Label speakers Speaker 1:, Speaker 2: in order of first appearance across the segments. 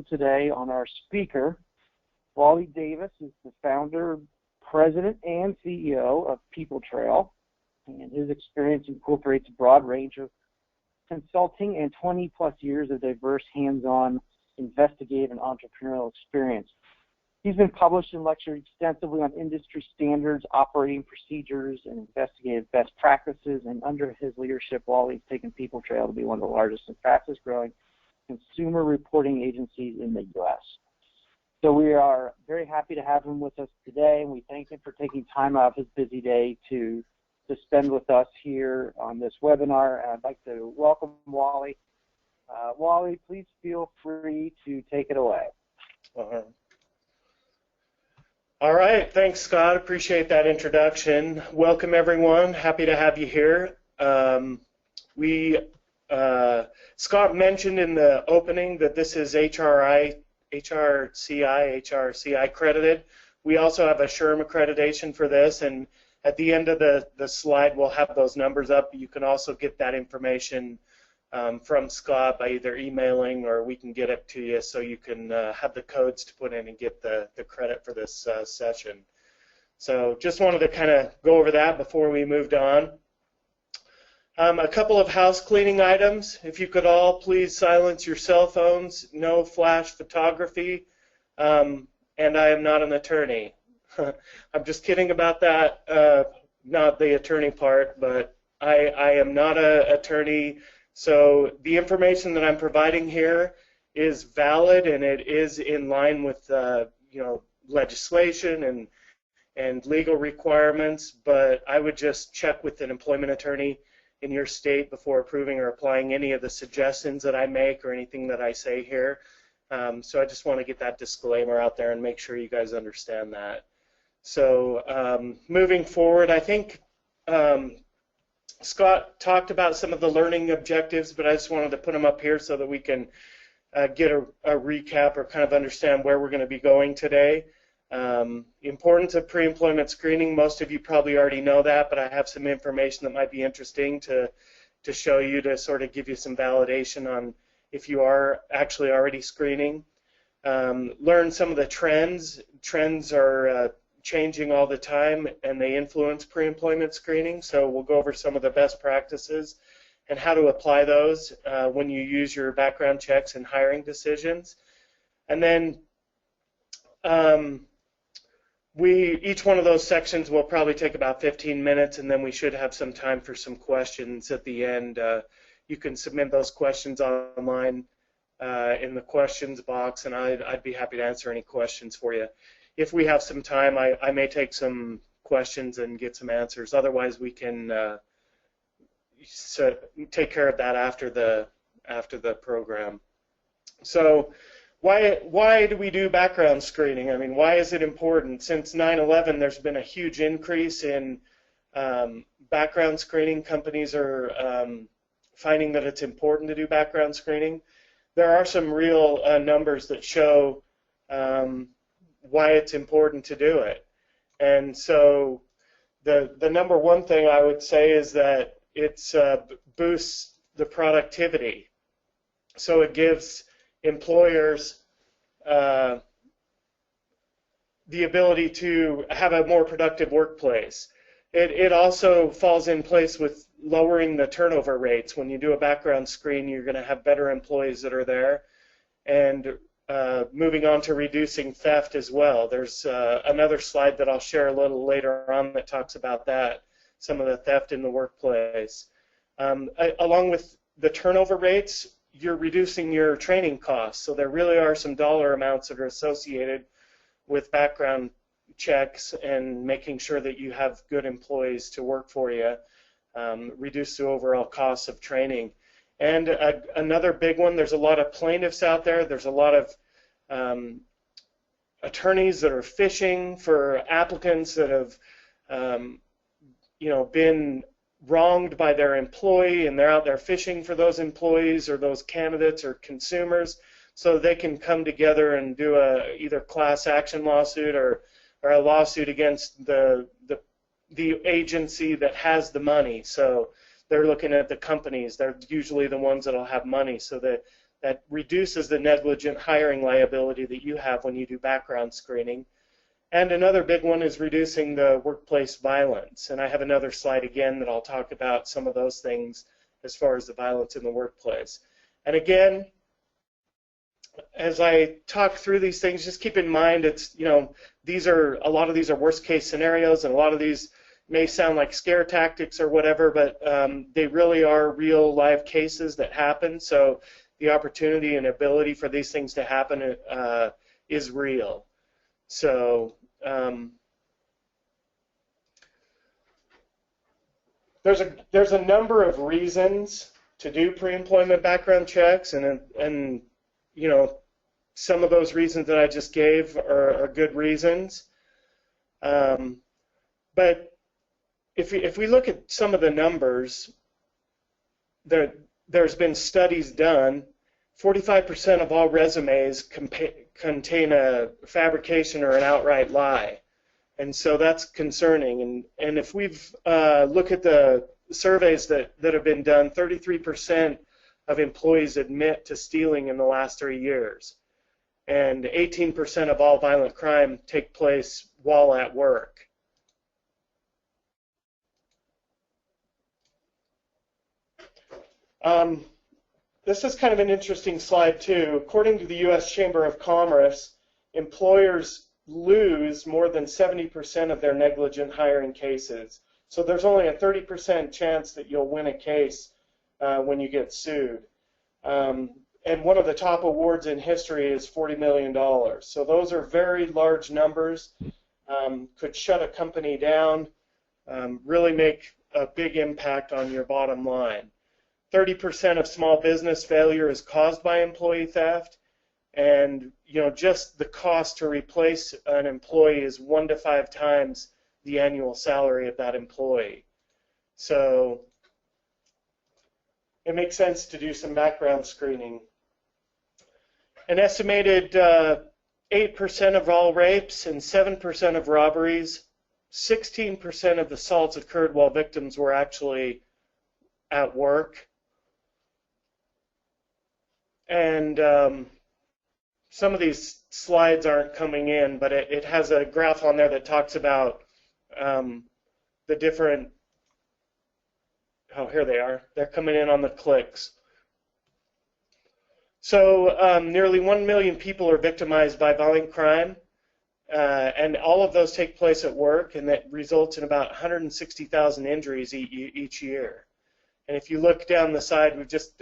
Speaker 1: today on our speaker. Wally Davis is the founder, president, and CEO of Peopletrail, and his experience incorporates a broad range of consulting and 20-plus years of diverse hands-on investigative and entrepreneurial experience. He's been published and lectured extensively on industry standards, operating procedures, and investigative best practices, and under his leadership, Wally's taken Peopletrail to be one of the largest and fastest growing consumer reporting agencies in the U.S. So we are very happy to have him with us today, and we thank him for taking time out of his busy day to spend with us here on this webinar. And I'd like to welcome Wally. Wally, please feel free to take it away.
Speaker 2: All right, thanks, Scott. Appreciate that introduction. Welcome, everyone. Happy to have you here. Scott mentioned in the opening that this is HRCI accredited. We also have a SHRM accreditation for this, and at the end of the slide, we'll have those numbers up. You can also get that information from Scott by either emailing, or we can get it to you so you can have the codes to put in and get the credit for this session. So just wanted to kind of go over that before we moved on. A couple of house cleaning items. If you could all please silence your cell phones, no flash photography, and I am not an attorney. I'm just kidding about that, not the attorney part, but I am not an attorney. So the information that I'm providing here is valid, and it is in line with legislation and legal requirements, but I would just check with an employment attorney in your state before approving or applying any of the suggestions that I make or anything that I say here. So I just want to get that disclaimer out there and make sure you guys understand that. So moving forward, I think Scott talked about some of the learning objectives, but I just wanted to put them up here so that we can get a recap or kind of understand where we're going to be going today. Importance of pre-employment screening, most of you probably already know that, but I have some information that might be interesting to show you, to sort of give you some validation on if you are actually already screening. Learn some of the trends. Trends are changing all the time, and they influence pre-employment screening, so we'll go over some of the best practices and how to apply those when you use your background checks and hiring decisions. And then each one of those sections will probably take about 15 minutes, and then we should have some time for some questions at the end. You can submit those questions online in the questions box, and I'd be happy to answer any questions for you. If we have some time, I may take some questions and get some answers. Otherwise, we can take care of that after the program. So why do we do background screening? I mean, why is it important? Since 9/11, there's been a huge increase in background screening. Companies are finding that it's important to do background screening. There are some real numbers that show why it's important to do it. And so the number one thing I would say is that it boosts the productivity. So it gives employers the ability to have a more productive workplace. It also falls in place with lowering the turnover rates. When you do a background screen, you're going to have better employees that are there. And moving on to reducing theft as well. There's another slide that I'll share a little later on that talks about that, some of the theft in the workplace. Along with the turnover rates, you're reducing your training costs. So there really are some dollar amounts that are associated with background checks and making sure that you have good employees to work for you, reduce the overall costs of training. And another big one, there's a lot of plaintiffs out there. There's a lot of attorneys that are fishing for applicants that have been wronged by their employee, and they're out there fishing for those employees or those candidates or consumers so they can come together and do either class action lawsuit or a lawsuit against the agency that has the money. So they're looking at the companies. They're usually the ones that will have money. So that that reduces the negligent hiring liability that you have when you do background screening. And another big one is reducing the workplace violence. And I have another slide again that I'll talk about some of those things as far as the violence in the workplace. And again, as I talk through these things, just keep in mind it's, you know, a lot of these are worst case scenarios, and a lot of these may sound like scare tactics or whatever, but they really are real live cases that happen. So the opportunity and ability for these things to happen is real. So there's a number of reasons to do pre-employment background checks, and you know, some of those reasons that I just gave are good reasons. But if we look at some of the numbers, there's been studies done. 45% of all resumes contain a fabrication or an outright lie, and so that's concerning. And if we've look at the surveys that have been done, 33% of employees admit to stealing in the last 3 years, and 18% of all violent crime take place while at work. This is kind of an interesting slide too. According to the U.S. Chamber of Commerce, employers lose more than 70% of their negligent hiring cases. So there's only a 30% chance that you'll win a case when you get sued. And one of the top awards in history is $40 million. So those are very large numbers. Could shut a company down, really make a big impact on your bottom line. 30% of small business failure is caused by employee theft, and you know, just the cost to replace an employee is 1 to 5 times the annual salary of that employee. So it makes sense to do some background screening. An estimated 8% of all rapes and 7% of robberies, 16% of assaults occurred while victims were actually at work. And some of these slides aren't coming in, but it has a graph on there that talks about the different, oh, here they are. They're coming in on the clicks. So nearly 1 million people are victimized by violent crime, and all of those take place at work, and that results in about 160,000 injuries each year. And if you look down the side,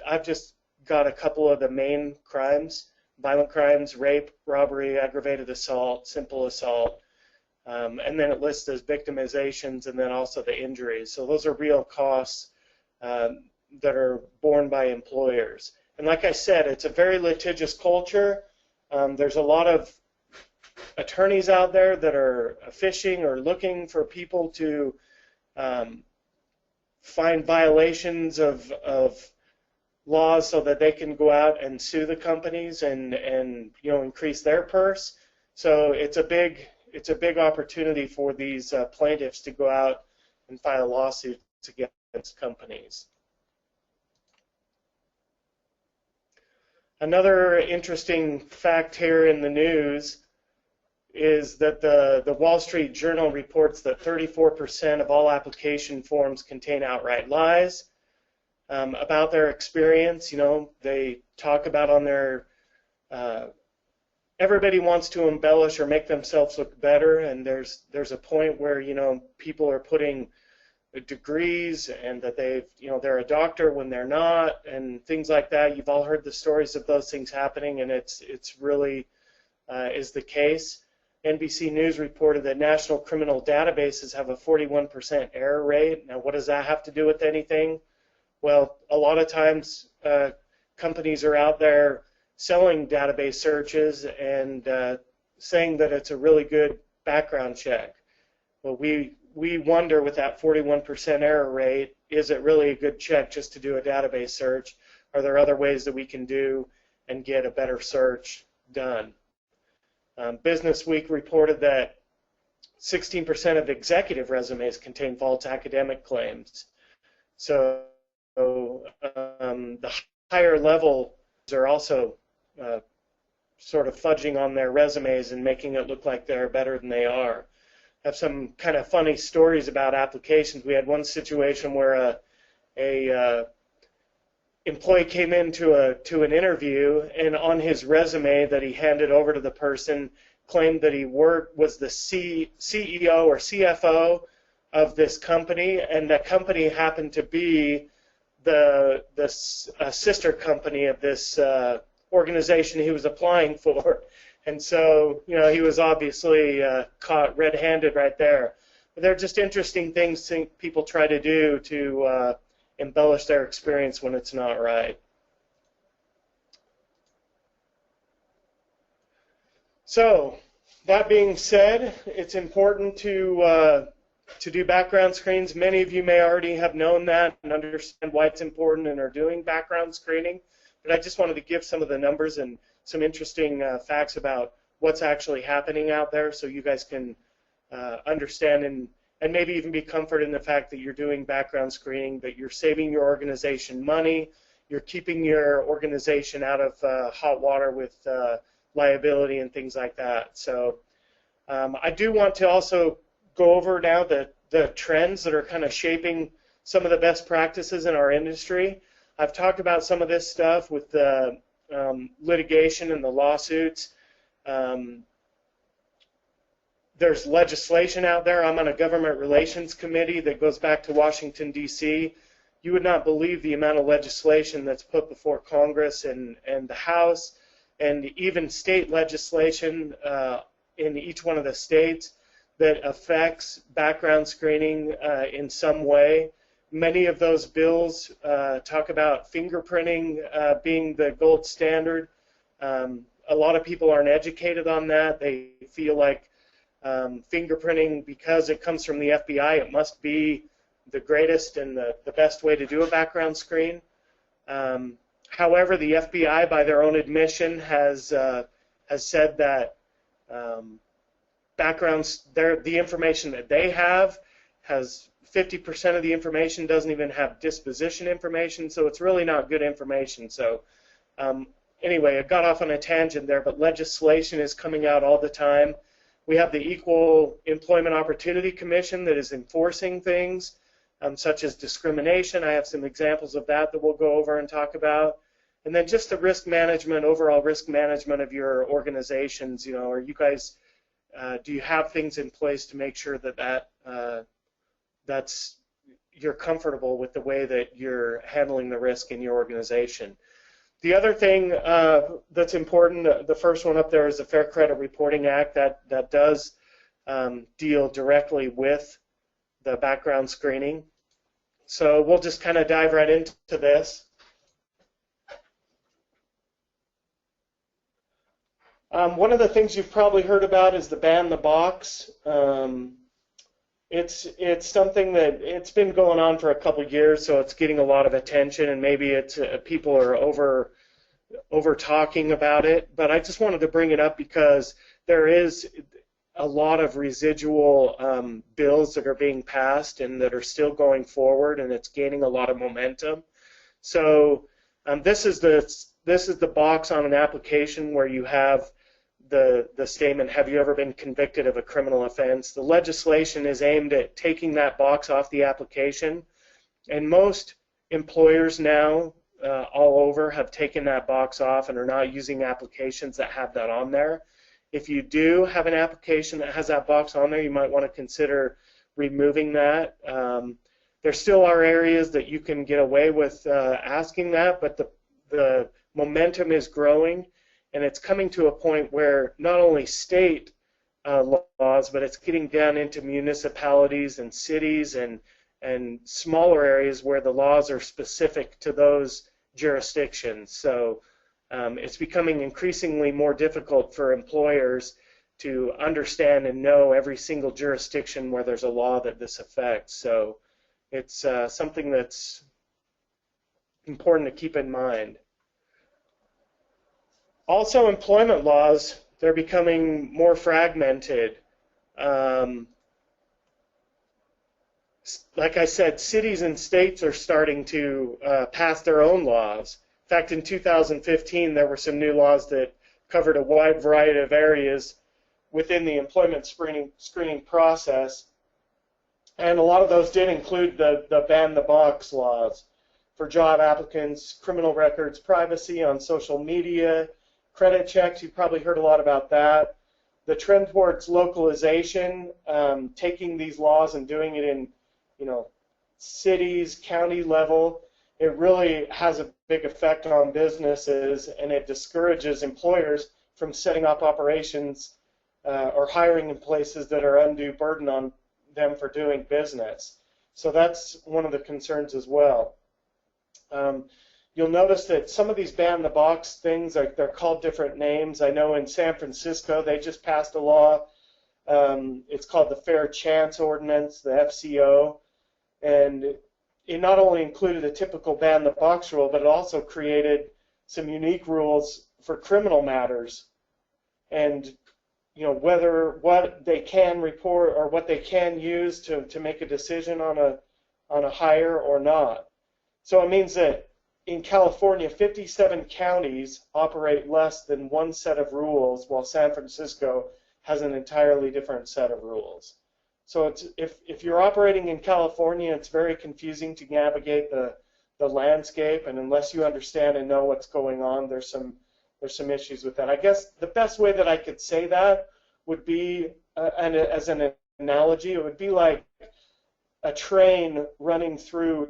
Speaker 2: I've just got a couple of the main crimes: violent crimes, rape, robbery, aggravated assault, simple assault, and then it lists as victimizations and then also the injuries. So those are real costs that are borne by employers. And like I said, it's a very litigious culture. There's a lot of attorneys out there that are fishing or looking for people to find violations of laws so that they can go out and sue the companies and you know, increase their purse. So it's a big opportunity for these plaintiffs to go out and file lawsuits against companies. Another interesting fact here in the news is that the Wall Street Journal reports that 34% of all application forms contain outright lies. About their experience, you know, they talk about on their, everybody wants to embellish or make themselves look better, and there's a point where, you know, people are putting degrees and that they're a doctor when they're not, and things like that. You've all heard the stories of those things happening, and it's really is the case. NBC News reported that national criminal databases have a 41% error rate. Now, what does that have to do with anything? Well, a lot of times companies are out there selling database searches and saying that it's a really good background check. Well, we wonder with that 41% error rate, is it really a good check just to do a database search? Are there other ways that we can do and get a better search done? Business Week reported that 16% of executive resumes contain false academic claims. So the higher level are also sort of fudging on their resumes and making it look like they're better than they are. I have some kind of funny stories about applications. We had one situation where a employee came into an interview, and on his resume that he handed over to the person claimed that he was the CEO or CFO of this company, and that company happened to be the sister company of this organization he was applying for. And so, you know, he was obviously caught red-handed right there. But they're just interesting things people try to do to embellish their experience when it's not right. So, that being said, it's important to do background screens. Many of you may already have known that and understand why it's important and are doing background screening. But I just wanted to give some of the numbers and some interesting facts about what's actually happening out there so you guys can understand and maybe even be comforted in the fact that you're doing background screening, that you're saving your organization money, you're keeping your organization out of hot water with liability and things like that. So I do want to also go over now the trends that are kind of shaping some of the best practices in our industry. I've talked about some of this stuff with the litigation and the lawsuits. There's legislation out there. I'm on a government relations committee that goes back to Washington, D.C. You would not believe the amount of legislation that's put before Congress and the House, and even state legislation in each one of the states that affects background screening in some way. Many of those bills talk about fingerprinting being the gold standard. A lot of people aren't educated on that. They feel like fingerprinting, because it comes from the FBI, it must be the greatest and the best way to do a background screen. However, the FBI, by their own admission, has said that the information that they have has 50% of the information doesn't even have disposition information, so it's really not good information. So anyway, I got off on a tangent there, but legislation is coming out all the time. We have the Equal Employment Opportunity Commission that is enforcing things, such as discrimination. I have some examples of that we'll go over and talk about. And then just the risk management, overall risk management of your organizations. You know, are you guys, do you have things in place to make sure that you're comfortable with the way that you're handling the risk in your organization? The other thing that's important, the first one up there is the Fair Credit Reporting Act that does deal directly with the background screening. So we'll just kind of dive right into this. One of the things you've probably heard about is the ban the box. It's something that it's been going on for a couple of years, so it's getting a lot of attention, and maybe it's people are over talking about it. But I just wanted to bring it up because there is a lot of residual bills that are being passed and that are still going forward, and it's gaining a lot of momentum. So this is the box on an application where you have the statement, have you ever been convicted of a criminal offense? The legislation is aimed at taking that box off the application, and most employers now all over have taken that box off and are not using applications that have that on there. If you do have an application that has that box on there, you might want to consider removing that. There still are areas that you can get away with asking that, but the momentum is growing, and it's coming to a point where not only state laws, but it's getting down into municipalities and cities and smaller areas where the laws are specific to those jurisdictions. So it's becoming increasingly more difficult for employers to understand and know every single jurisdiction where there's a law that this affects. So it's something that's important to keep in mind. Also, employment laws, they're becoming more fragmented. Like I said, cities and states are starting to pass their own laws. In fact, in 2015, there were some new laws that covered a wide variety of areas within the employment screening process. And a lot of those did include the ban-the-box laws for job applicants, criminal records, privacy on social media, credit checks. You've probably heard a lot about that. The trend towards localization, taking these laws and doing it in, cities, county level, it really has a big effect on businesses, and it discourages employers from setting up operations or hiring in places that are undue burden on them for doing business. So that's one of the concerns as well. You'll notice that some of these ban-the-box things, they're called different names. I know in San Francisco they just passed a law. It's called the Fair Chance Ordinance, the FCO, and it not only included a typical ban-the-box rule, but it also created some unique rules for criminal matters, and what they can report or what they can use to make a decision on a hire or not. So it means that in California, 57 counties operate less than one set of rules, while San Francisco has an entirely different set of rules. So if you're operating in California, it's very confusing to navigate the landscape, and unless you understand and know what's going on, there's some issues with that. I guess the best way that I could say that would be, and as an analogy, it would be like a train running through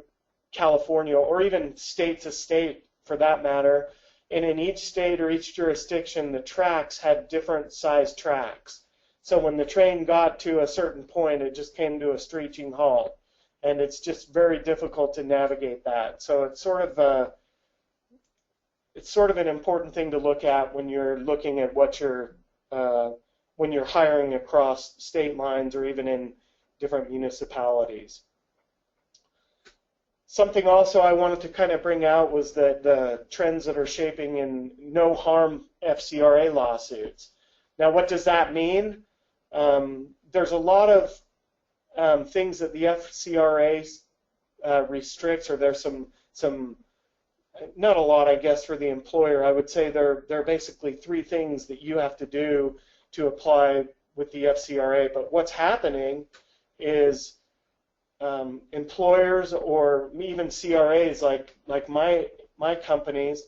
Speaker 2: California, or even state to state for that matter, and in each state or each jurisdiction the tracks had different sized tracks. So when the train got to a certain point, it just came to a screeching halt, and it's just very difficult to navigate that. So it's sort of an important thing to look at when you're looking at what when you're hiring across state lines or even in different municipalities. Something also I wanted to kind of bring out was that the trends that are shaping in no harm FCRA lawsuits. Now, what does that mean? There's a lot of things that the FCRA restricts, or there's some, not a lot, I guess, for the employer. I would say there are basically three things that you have to do to apply with the FCRA. But what's happening is employers or even CRAs like my companies,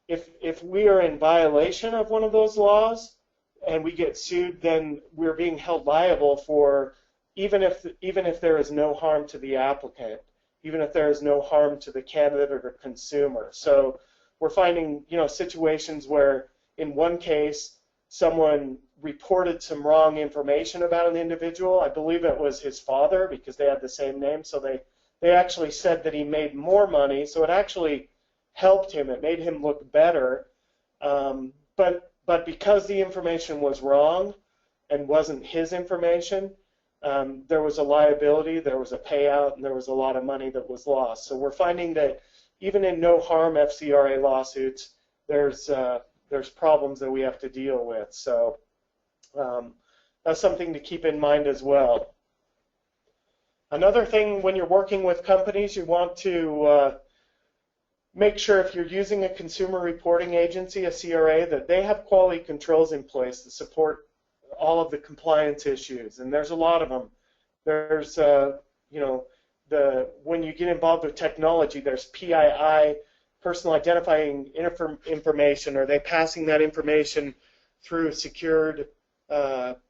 Speaker 2: if we are in violation of one of those laws and we get sued, then we're being held liable for even if there is no harm to the applicant, even if there is no harm to the candidate or the consumer. So we're finding situations where in one case someone reported some wrong information about an individual. I believe it was his father, because they had the same name. So they actually said that he made more money. So it actually helped him. It made him look better. But because the information was wrong and wasn't his information, there was a liability, there was a payout, and there was a lot of money that was lost. So we're finding that even in no harm FCRA lawsuits, there's problems that we have to deal with. So that's something to keep in mind as well. Another thing, when you're working with companies, you want to make sure if you're using a consumer reporting agency, a CRA, that they have quality controls in place to support all of the compliance issues, and there's a lot of them. There's, when you get involved with technology, there's PII, personal identifying information. Are they passing that information through secured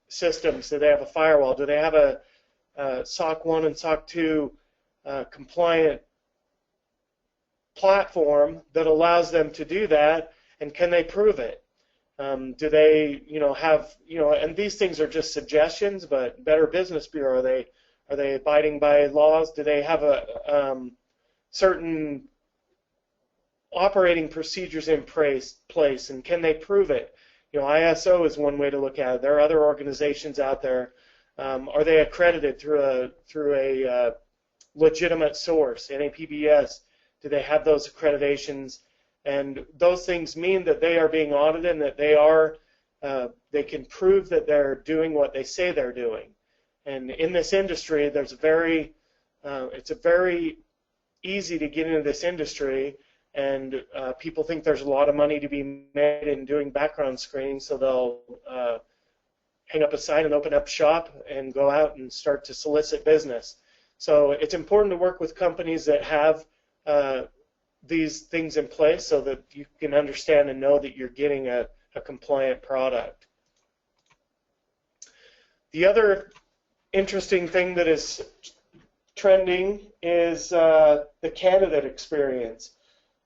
Speaker 2: systems? Do they have a firewall? Do they have a SOC 1 and SOC 2 compliant platform that allows them to do that? And can they prove it? Do they, have, and these things are just suggestions, but Better Business Bureau, are they abiding by laws? Do they have a certain operating procedures in place, and can they prove it? ISO is one way to look at it. There are other organizations out there. Are they accredited through a legitimate source, NAPBS? Do they have those accreditations? And those things mean that they are being audited and that they can prove that they're doing what they say they're doing. And in this industry, it's very easy to get into this industry and people think there's a lot of money to be made in doing background screening, so they'll hang up a sign and open up shop and go out and start to solicit business. So it's important to work with companies that have these things in place so that you can understand and know that you're getting a compliant product. The other interesting thing that is trending is the candidate experience.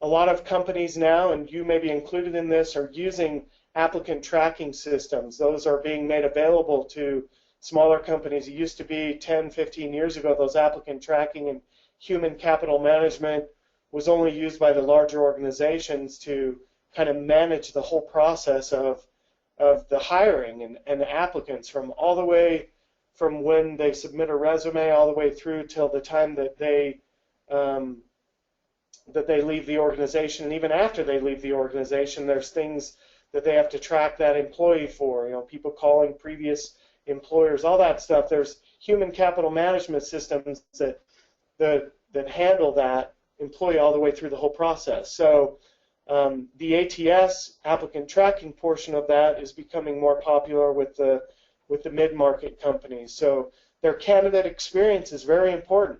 Speaker 2: A lot of companies now, and you may be included in this, are using applicant tracking systems. Those are being made available to smaller companies. It used to be 10, 15 years ago, those applicant tracking and human capital management was only used by the larger organizations to kind of manage the whole process of the hiring and the applicants from all the way from when they submit a resume all the way through till the time that they leave the organization. And even after they leave the organization, there's things that they have to track that employee for, people calling previous employers, all that stuff. There's human capital management systems that handle that employee all the way through the whole process. So the ATS, applicant tracking portion of that, is becoming more popular with the mid-market companies. So their candidate experience is very important.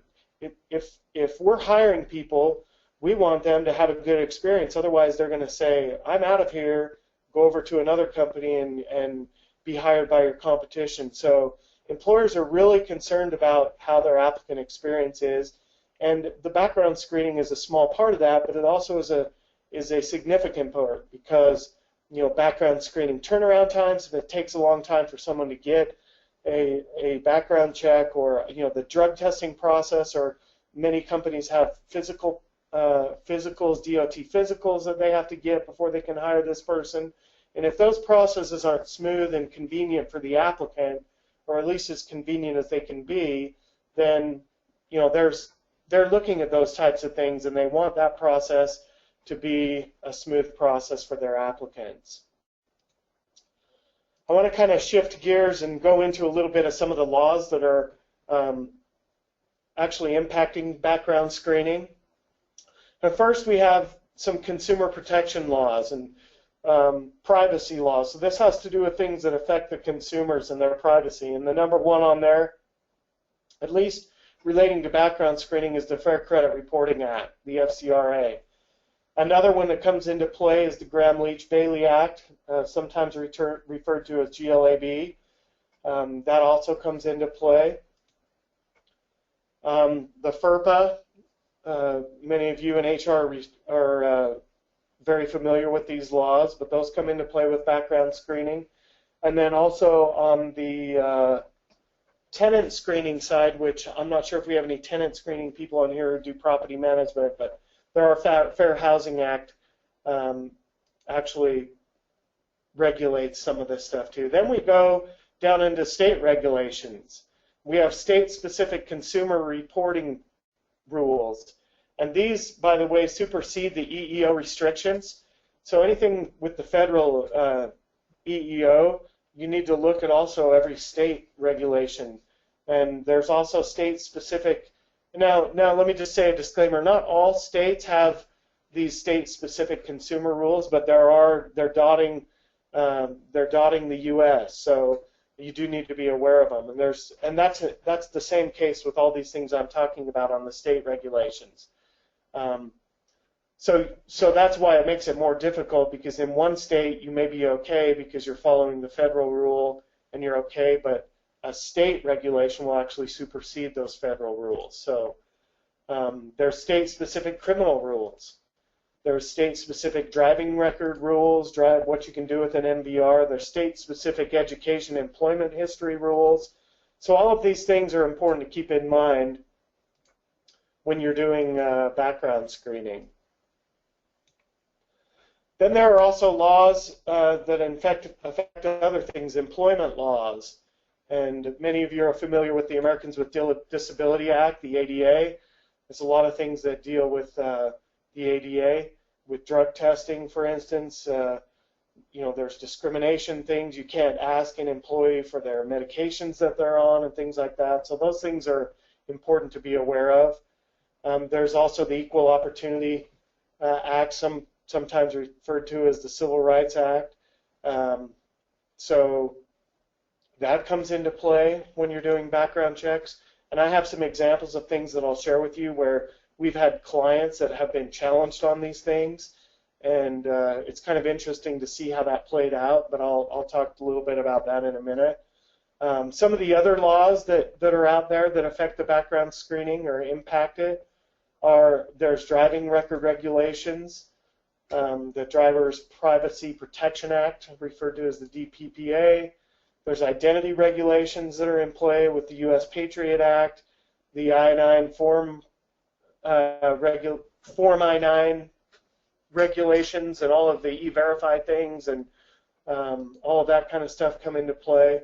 Speaker 2: If we're hiring people, we want them to have a good experience. Otherwise, they're going to say, I'm out of here, go over to another company and be hired by your competition. So employers are really concerned about how their applicant experience is, and the background screening is a small part of that, but it also is a significant part, because background screening turnaround times, if it takes a long time for someone to get a background check, or the drug testing process, or many companies have physicals, DOT physicals that they have to get before they can hire this person. And if those processes aren't smooth and convenient for the applicant, or at least as convenient as they can be, then they're looking at those types of things, and they want that process to be a smooth process for their applicants. I want to kind of shift gears and go into a little bit of some of the laws that are actually impacting background screening. But first, we have some consumer protection laws and privacy laws. So this has to do with things that affect the consumers and their privacy. And the number one on there, at least relating to background screening, is the Fair Credit Reporting Act, the FCRA. Another one that comes into play is the Gramm-Leach-Bailey Act, sometimes referred to as GLAB. That also comes into play. The FERPA, many of you in HR are very familiar with these laws, but those come into play with background screening. And then also on the tenant screening side, which I'm not sure if we have any tenant screening people on here who do property management, but there are Fair Housing Act actually regulates some of this stuff too. Then we go down into state regulations. We have state-specific consumer reporting rules. And these, by the way, supersede the EEO restrictions. So anything with the federal EEO, you need to look at also every state regulation. And there's also state-specific. Now let me just say a disclaimer. Not all states have these state-specific consumer rules, but they're dotting the U.S. So you do need to be aware of them. And that's the same case with all these things I'm talking about on the state regulations. So that's why it makes it more difficult, because in one state you may be okay because you're following the federal rule and you're okay, but a state regulation will actually supersede those federal rules. So there's state-specific criminal rules. There's state-specific driving record rules, what you can do with an MVR. There's state-specific education employment history rules. So all of these things are important to keep in mind when you're doing background screening. Then there are also laws that affect other things, employment laws. And many of you are familiar with the Americans with Disability Act, the ADA. There's a lot of things that deal with the ADA, with drug testing, for instance. There's discrimination things. You can't ask an employee for their medications that they're on and things like that. So those things are important to be aware of. There's also the Equal Opportunity Act, sometimes referred to as the Civil Rights Act. So that comes into play when you're doing background checks. And I have some examples of things that I'll share with you where we've had clients that have been challenged on these things. And it's kind of interesting to see how that played out, but I'll talk a little bit about that in a minute. Some of the other laws that are out there that affect the background screening or impact it there's driving record regulations, the Driver's Privacy Protection Act, referred to as the DPPA. There's identity regulations that are in play with the U.S. Patriot Act, the I-9 Form I-9 regulations, and all of the E-Verify things, and all of that kind of stuff come into play.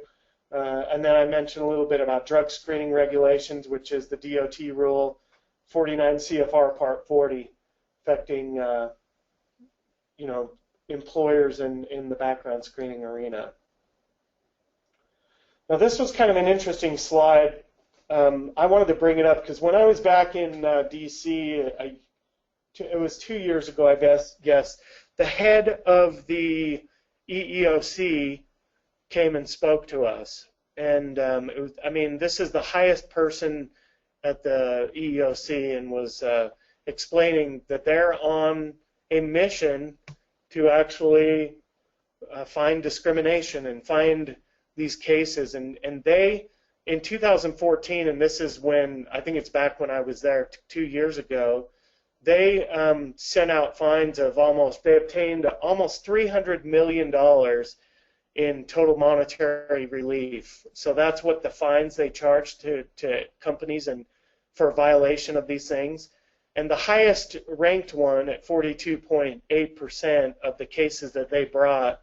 Speaker 2: And then I mentioned a little bit about drug screening regulations, which is the DOT Rule 49 CFR Part 40, affecting employers in the background screening arena. Now, this was kind of an interesting slide. I wanted to bring it up because when I was back in D.C., it was 2 years ago, I guess, the head of the EEOC came and spoke to us. And this is the highest person at the EEOC, and was explaining that they're on a mission to actually find discrimination and find these cases. And they, in 2014, and this is when, I think it's back when I was there 2 years ago, they sent out fines of they obtained almost $300 million in total monetary relief. So that's what the fines they charged to companies and for violation of these things. And the highest ranked one at 42.8% of the cases that they brought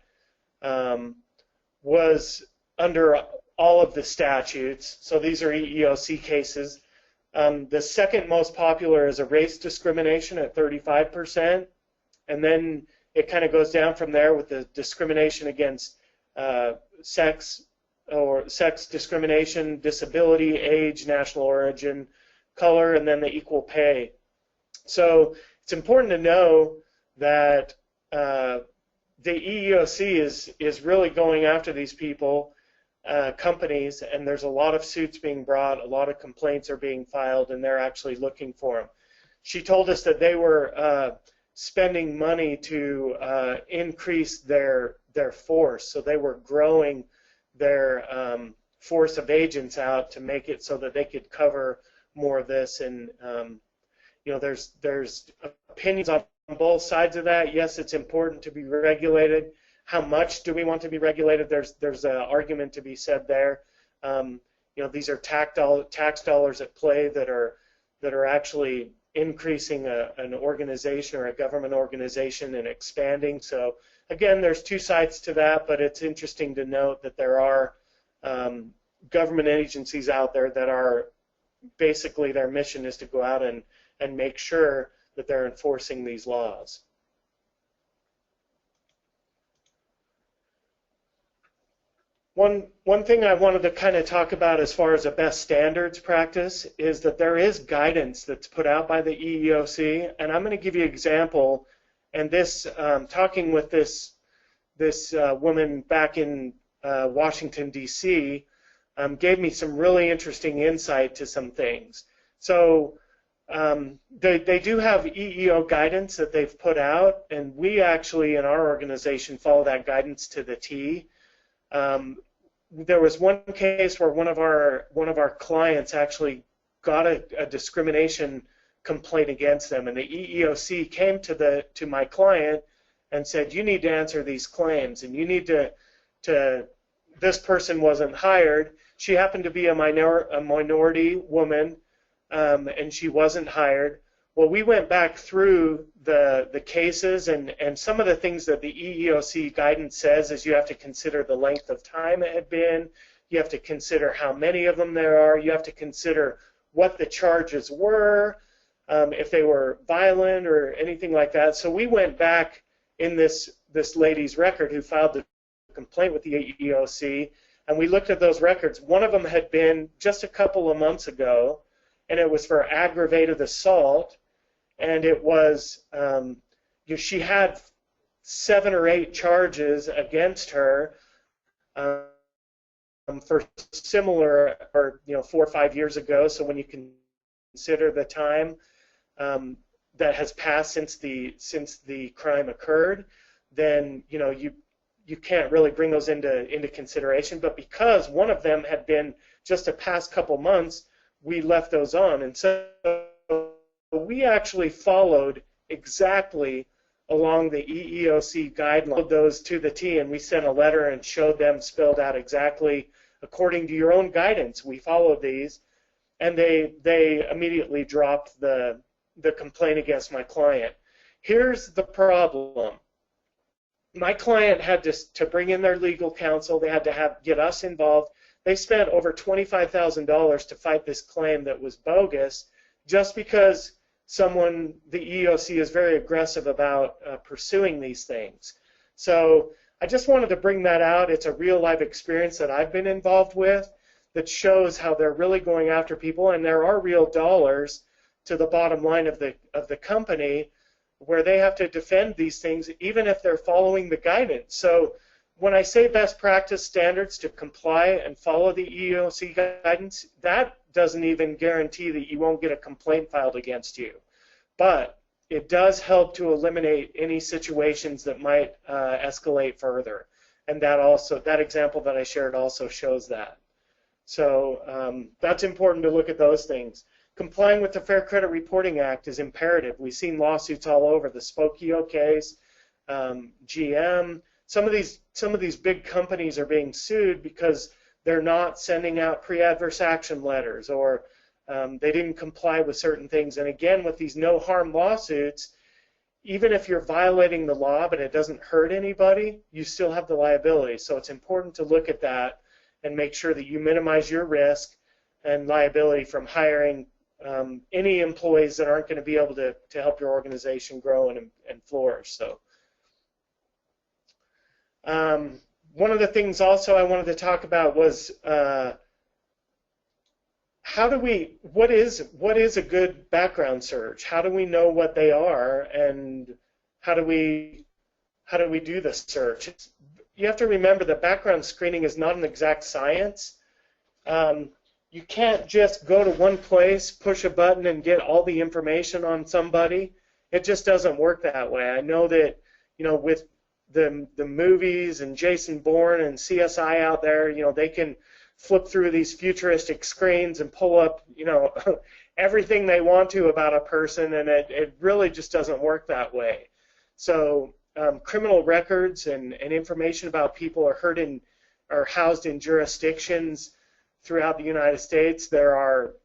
Speaker 2: was under all of the statutes. So these are EEOC cases. The second most popular is a race discrimination at 35%. And then it kind of goes down from there with the discrimination against sex discrimination, disability, age, national origin, color, and then the equal pay. So it's important to know that the EEOC is really going after these people, companies, and there's a lot of suits being brought, a lot of complaints are being filed, and they're actually looking for them. She told us that they were spending money to increase their force, so they were growing their force of agents out to make it so that they could cover more of this. And there's opinions on both sides of that. Yes, it's important to be regulated. How much do we want to be regulated? There's an argument to be said there. These are tax dollars at play that are actually increasing an organization or a government organization and expanding. So again, there's two sides to that, but it's interesting to note that there are government agencies out there that are basically their mission is to go out and make sure that they're enforcing these laws. One thing I wanted to kind of talk about as far as a best standards practice is that there is guidance that's put out by the EEOC, and I'm going to give you an example. And this, talking with this woman back in Washington, D.C., gave me some really interesting insight to some things. So they do have EEO guidance that they've put out, and we actually in our organization follow that guidance to the T. There was one case where one of our clients actually got a discrimination complaint against them, and the EEOC came to my client and said, you need to answer these claims, and you need to this person wasn't hired. She happened to be a minority woman, and she wasn't hired. Well, we went back through the cases, and some of the things that the EEOC guidance says is you have to consider the length of time it had been, you have to consider how many of them there are, you have to consider what the charges were, if they were violent or anything like that. So we went back in this lady's record who filed the complaint with the EEOC, and we looked at those records. One of them had been just a couple of months ago, and it was for aggravated assault. and it was she had 7 or 8 charges against her for similar, or 4 or 5 years ago. So when you consider the time that has passed since the crime occurred, then you can't really bring those into consideration. But because one of them had been just a past couple months, we left those on, and so we actually followed exactly along the EEOC guidelines, those to the T, and we sent a letter and showed them, spelled out exactly according to your own guidance. We followed these, and they immediately dropped the complaint against my client. Here's the problem. My client had to bring in their legal counsel. They had to get us involved. They spent over $25,000 to fight this claim that was bogus, just because the EEOC is very aggressive about pursuing these things. So I just wanted to bring that out. It's a real life experience that I've been involved with that shows how they're really going after people, and there are real dollars to the bottom line of the company where they have to defend these things even if they're following the guidance. So when I say best practice standards to comply and follow the EEOC guidance, that doesn't even guarantee that you won't get a complaint filed against you. But it does help to eliminate any situations that might escalate further. And that example that I shared also shows that. So that's important to look at those things. Complying with the Fair Credit Reporting Act is imperative. We've seen lawsuits all over. The Spokio case, GM. Some of these big companies are being sued because they're not sending out pre-adverse action letters, or they didn't comply with certain things. And again, with these no harm lawsuits, even if you're violating the law but it doesn't hurt anybody, you still have the liability. So it's important to look at that and make sure that you minimize your risk and liability from hiring any employees that aren't going to be able to help your organization grow and flourish. So one of the things also I wanted to talk about was what is a good background search? How do we know what they are, and how do we do the search? You have to remember that background screening is not an exact science. You can't just go to one place, push a button, and get all the information on somebody. It just doesn't work that way. I know that, with the movies and Jason Bourne and CSI out there, they can flip through these futuristic screens and pull up, everything they want to about a person, and it really just doesn't work that way. So criminal records and information about people are housed in jurisdictions throughout the United States. There are,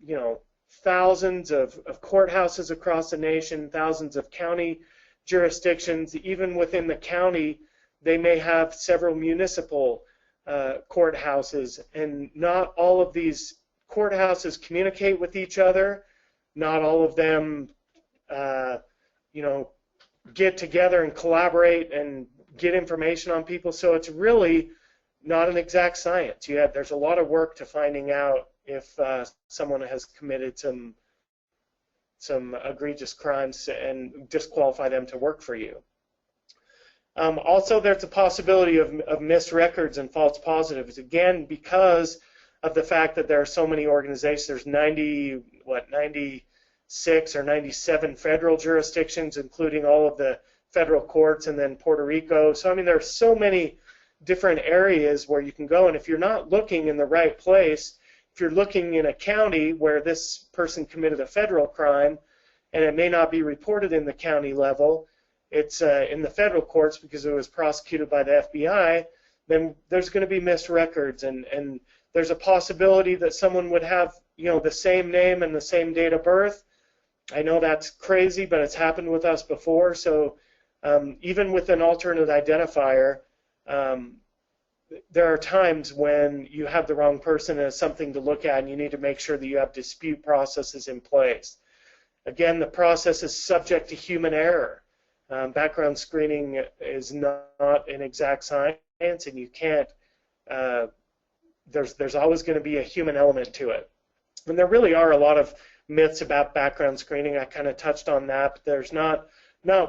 Speaker 2: thousands of courthouses across the nation, thousands of county jurisdictions. Even within the county, they may have several municipal courthouses, and not all of these courthouses communicate with each other. Not all of them, get together and collaborate and get information on people. So it's really not an exact science. There's a lot of work to finding out if someone has committed some egregious crimes and disqualify them to work for you. Also, there's a possibility of missed records and false positives. Again, because of the fact that there are so many organizations. There's 96 or 97 federal jurisdictions, including all of the federal courts, and then Puerto Rico. So, there are so many different areas where you can go, and if you're not looking in the right place, if you're looking in a county where this person committed a federal crime and it may not be reported in the county level, it's in the federal courts because it was prosecuted by the FBI, then there's going to be missed records, and there's a possibility that someone would have the same name and the same date of birth. I know that's crazy, but it's happened with us before. So even with an alternate identifier, there are times when you have the wrong person as something to look at, and you need to make sure that you have dispute processes in place. Again, the process is subject to human error. Background screening is not an exact science, and you can't. There's always going to be a human element to it, and there really are a lot of myths about background screening. I kind of touched on that, but there's not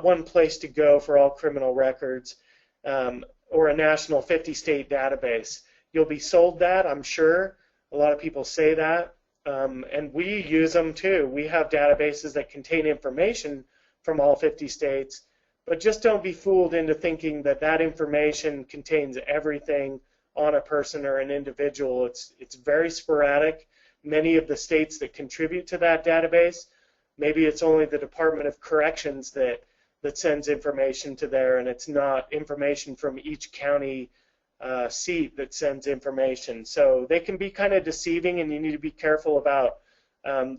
Speaker 2: one place to go for all criminal records or a national 50-state database. You'll be sold that, I'm sure. A lot of people say that, and we use them too. We have databases that contain information from all 50 states, but just don't be fooled into thinking that that information contains everything on a person or an individual. It's very sporadic. Many of the states that contribute to that database, maybe it's only the Department of Corrections that sends information to there, and it's not information from each county seat that sends information. So they can be kind of deceiving, and you need to be careful about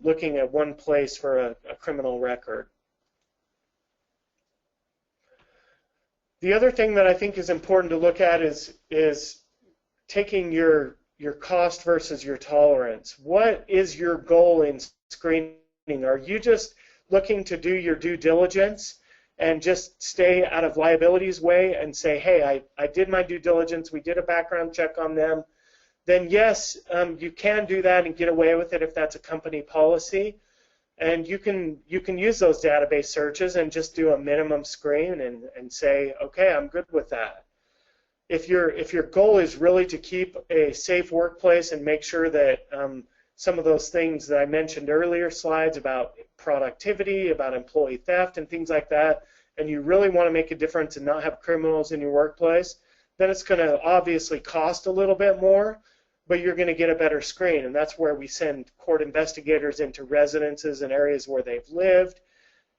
Speaker 2: looking at one place for a criminal record. The other thing that I think is important to look at is taking your cost versus your tolerance. What is your goal in screening? Are you just looking to do your due diligence and just stay out of liability's way and say, hey, I did my due diligence, we did a background check on them? Then yes, you can do that and get away with it if that's a company policy. And you can use those database searches and just do a minimum screen and say, okay, I'm good with that. If your goal is really to keep a safe workplace and make sure that some of those things that I mentioned earlier slides about productivity, about employee theft and things like that, and you really want to make a difference and not have criminals in your workplace, then it's going to obviously cost a little bit more, but you're going to get a better screen. And that's where we send court investigators into residences and areas where they've lived.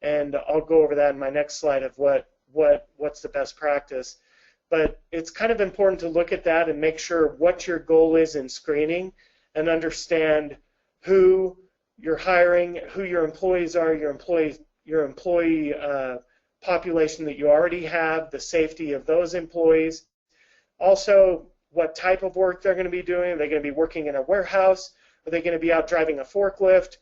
Speaker 2: And I'll go over that in my next slide of what's the best practice. But it's kind of important to look at that and make sure what your goal is in screening and understand who you're hiring, who your employees are, your employee population that you already have, the safety of those employees. Also, what type of work they're going to be doing. Are they going to be working in a warehouse? Are they going to be out driving a forklift?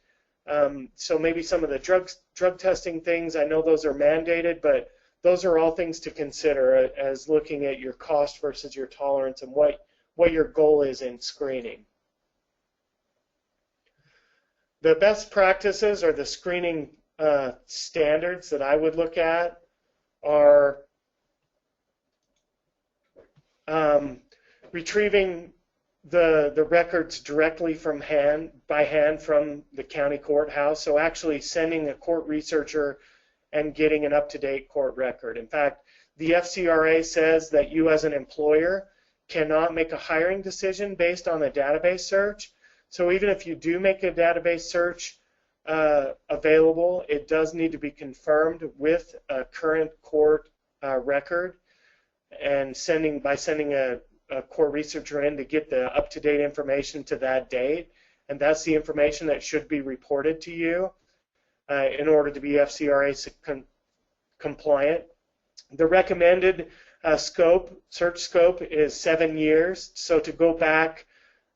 Speaker 2: So maybe some of the drug testing things, I know those are mandated, but those are all things to consider as looking at your cost versus your tolerance and what your goal is in screening. The best practices or the screening standards that I would look at are retrieving the records directly by hand from the county courthouse, so actually sending a court researcher and getting an up-to-date court record. In fact, the FCRA says that you as an employer cannot make a hiring decision based on a database search. So even if you do make a database search available, it does need to be confirmed with a current court record, and by sending a court researcher in to get the up-to-date information to that date, and that's the information that should be reported to you in order to be FCRA compliant. The recommended search scope is 7 years. So to go back,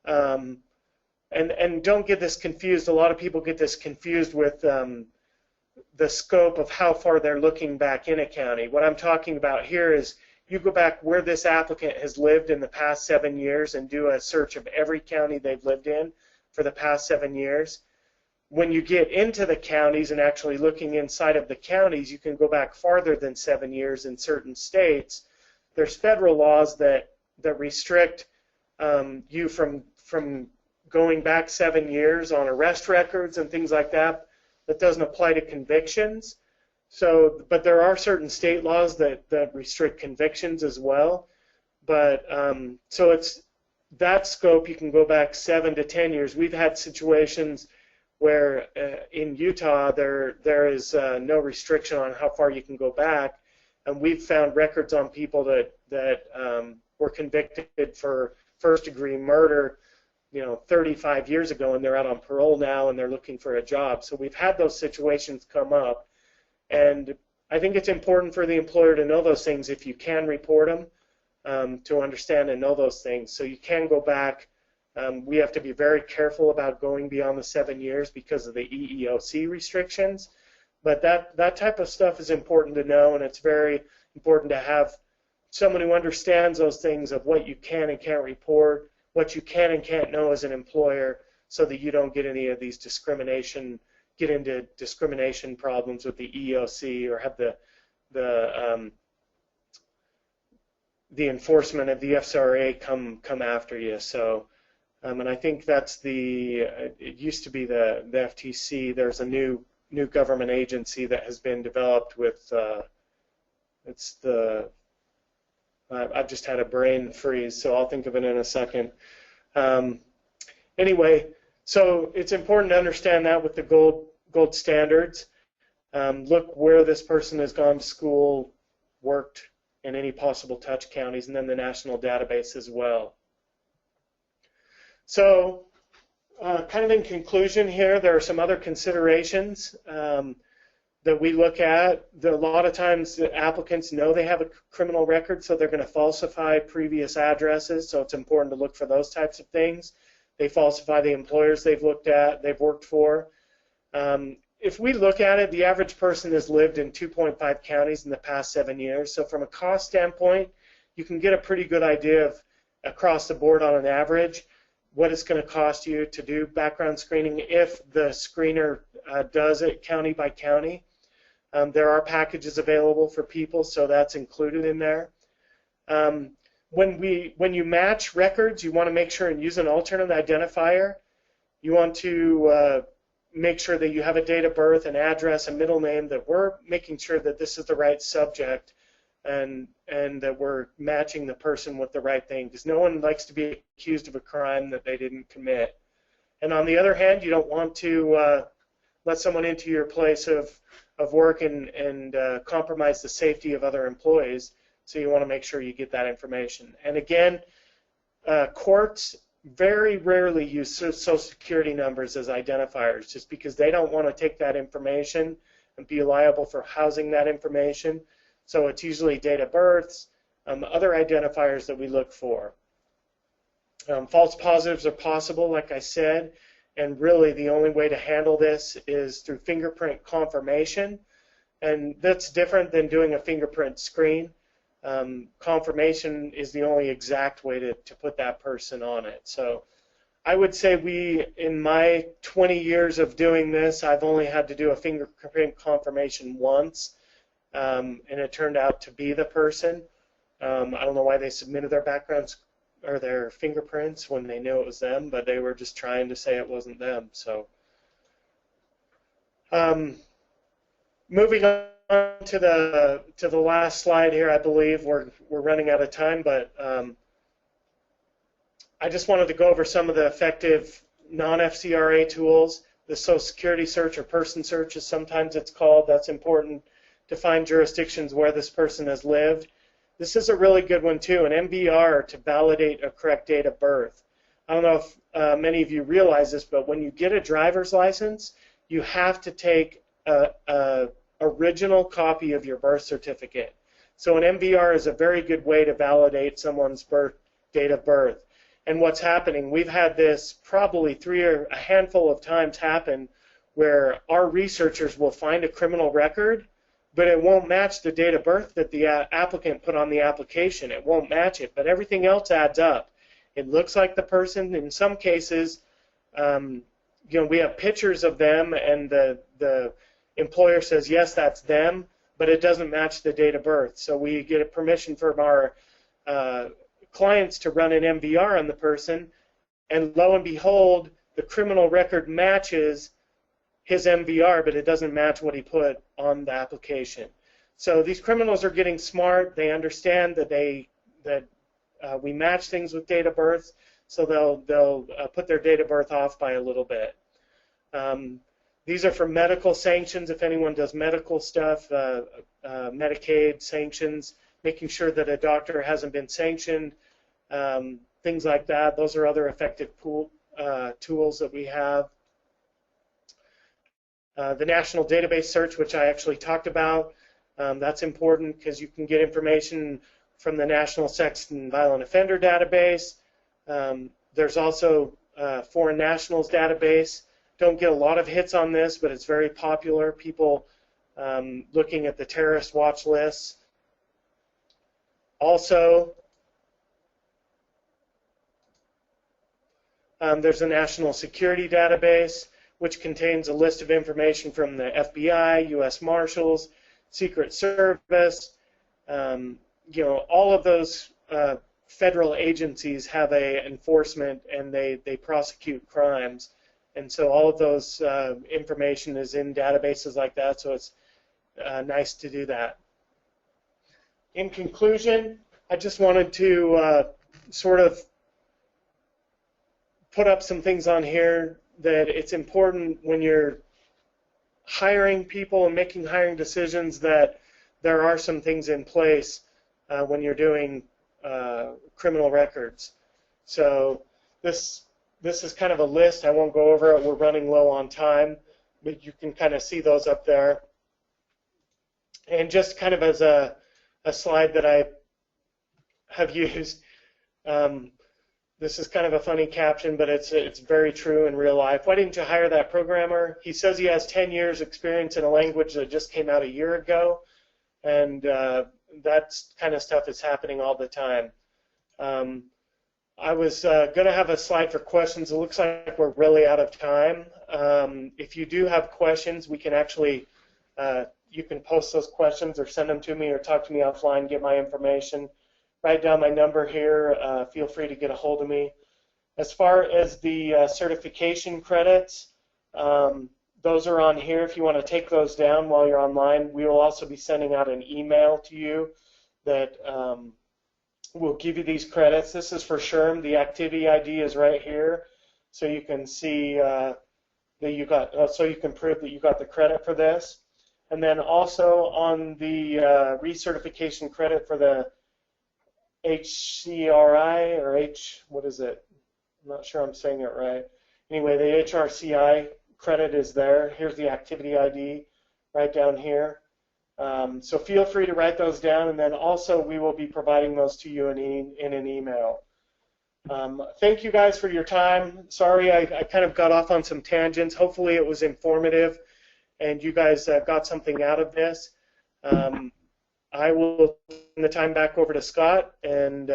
Speaker 2: and don't get this confused. A lot of people get this confused with the scope of how far they're looking back in a county. What I'm talking about here is you go back where this applicant has lived in the past 7 years and do a search of every county they've lived in for the past 7 years. When you get into the counties and actually looking inside of the counties, you can go back farther than 7 years in certain states. There's federal laws that restrict you from going back 7 years on arrest records and things like that. That doesn't apply to convictions. So, but there are certain state laws that restrict convictions as well. But so it's that scope. You can go back 7 to 10 years. We've had situations where in Utah there is no restriction on how far you can go back, and we've found records on people that were convicted for first-degree murder, 35 years ago, and they're out on parole now and they're looking for a job. So we've had those situations come up. And I think it's important for the employer to know those things if you can report them, to understand and know those things. So you can go back. We have to be very careful about going beyond the 7 years because of the EEOC restrictions. But that type of stuff is important to know, and it's very important to have someone who understands those things of what you can and can't report, what you can and can't know as an employer, so that you don't get any of these discrimination get into discrimination problems with the EEOC or have the enforcement of the FCRA come after you. So, and I think that's it used to be the FTC. There's a new government agency that has been developed with I've just had a brain freeze, so I'll think of it in a second. Anyway, so it's important to understand that with the gold standards. Look where this person has gone to school, worked in any possible touch counties, and then the national database as well. So kind of in conclusion here, there are some other considerations that we look at. A lot of times the applicants know they have a criminal record, so they're going to falsify previous addresses, so it's important to look for those types of things. They falsify the employers they've worked for. If we look at it, the average person has lived in 2.5 counties in the past 7 years, so from a cost standpoint, you can get a pretty good idea of across the board on an average what it's going to cost you to do background screening if the screener does it county by county. There are packages available for people, so that's included in there. When you match records, you want to make sure and use an alternate identifier. You want to make sure that you have a date of birth, an address, a middle name, that we're making sure that this is the right subject and that we're matching the person with the right thing, because no one likes to be accused of a crime that they didn't commit. And on the other hand, you don't want to let someone into your place of work and compromise the safety of other employees, so you want to make sure you get that information. And again, courts very rarely use Social Security numbers as identifiers just because they don't want to take that information and be liable for housing that information. So it's usually date of births, other identifiers that we look for. False positives are possible, like I said, and really the only way to handle this is through fingerprint confirmation, and that's different than doing a fingerprint screen. Confirmation is the only exact way to put that person on it. So I would say in my 20 years of doing this, I've only had to do a fingerprint confirmation once, and it turned out to be the person. I don't know why they submitted their backgrounds or their fingerprints when they knew it was them, but they were just trying to say it wasn't them. So moving on to the last slide here, I believe we're running out of time, but I just wanted to go over some of the effective non-FCRA tools. The Social Security search, or person search as sometimes it's called. That's important to find jurisdictions where this person has lived. This is a really good one too, an MVR to validate a correct date of birth. I don't know if many of you realize this, but when you get a driver's license, you have to take a original copy of your birth certificate. So an MVR is a very good way to validate someone's date of birth. And what's happening, we've had this probably a handful of times happen where our researchers will find a criminal record, but it won't match the date of birth that the applicant put on the application. It won't match it, but everything else adds up. It looks like the person. In some cases, we have pictures of them, and the employer says, yes, that's them, but it doesn't match the date of birth. So we get a permission from our clients to run an MVR on the person, and lo and behold, the criminal record matches his MVR, but it doesn't match what he put on the application. So these criminals are getting smart. They understand that we match things with date of birth, so they'll put their date of birth off by a little bit. These are for medical sanctions. If anyone does medical stuff, Medicaid sanctions, making sure that a doctor hasn't been sanctioned, things like that. Those are other effective tools that we have. The national database search, which I actually talked about, that's important because you can get information from the National Sex and Violent Offender Database. There's also Foreign Nationals Database. Don't get a lot of hits on this, but it's very popular. People looking at the terrorist watch lists. Also, there's a National Security Database. which contains a list of information from the FBI, U.S. Marshals, Secret Service. All of those federal agencies have a enforcement, and they prosecute crimes. And so all of those information is in databases like that, so it's nice to do that. In conclusion, I just wanted to sort of put up some things on here that it's important when you're hiring people and making hiring decisions that there are some things in place when you're doing criminal records. So this is kind of a list. I won't go over it. We're running low on time, but you can kind of see those up there. And just kind of as a slide that I have used, this is kind of a funny caption, but it's very true in real life. Why didn't you hire that programmer? He says he has 10 years experience in a language that just came out a year ago, and that kind of stuff is happening all the time. I was going to have a slide for questions. It looks like we're really out of time. If you do have questions, we can actually, you can post those questions or send them to me or talk to me offline, get my information. Write down my number here. Feel free to get a hold of me. As far as the certification credits, those are on here. If you want to take those down while you're online, we will also be sending out an email to you that will give you these credits. This is for SHRM. The activity ID is right here, so you can see that you got. So you can prove that you got the credit for this. And then also on the recertification credit for the HCRI or what is it? I'm not sure I'm saying it right. Anyway, the HRCI credit is there. Here's the activity ID right down here. So feel free to write those down, and then also we will be providing those to you in an email. Thank you guys for your time. Sorry I kind of got off on some tangents. Hopefully it was informative and you guys got something out of this. I will turn the time back over to Scott, and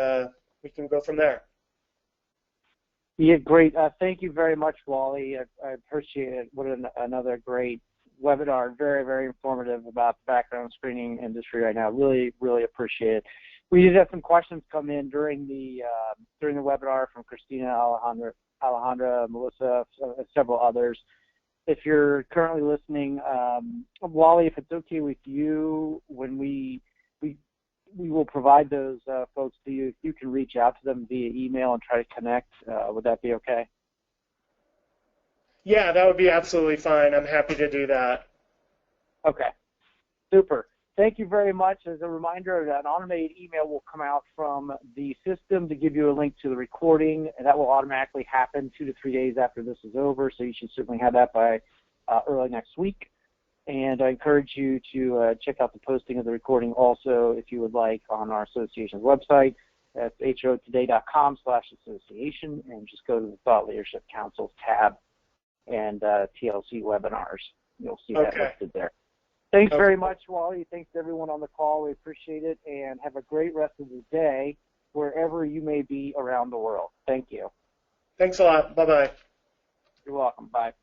Speaker 2: we can go from there.
Speaker 1: Yeah, great. Thank you very much, Wally. I appreciate it. What another great webinar. Very, very informative about the background screening industry right now. Really, really appreciate it. We did have some questions come in during the webinar from Christina, Alejandra, Melissa, several others. If you're currently listening, Wally, if it's okay with you, when we will provide those folks to you. If you can reach out to them via email and try to connect, would that be okay?
Speaker 2: Yeah, that would be absolutely fine. I'm happy to do that.
Speaker 1: Okay, super. Thank you very much. As a reminder, an automated email will come out from the system to give you a link to the recording, and that will automatically happen 2 to 3 days after this is over, so you should certainly have that by early next week. And I encourage you to check out the posting of the recording also, if you would like, on our association's website. That's HROtoday.com/association, and just go to the Thought Leadership Council's tab and TLC webinars. You'll see that listed there. Thanks very much, Wally. Thanks to everyone on the call. We appreciate it, and have a great rest of the day wherever you may be around the world. Thank you.
Speaker 2: Thanks a lot. Bye-bye.
Speaker 1: You're welcome. Bye.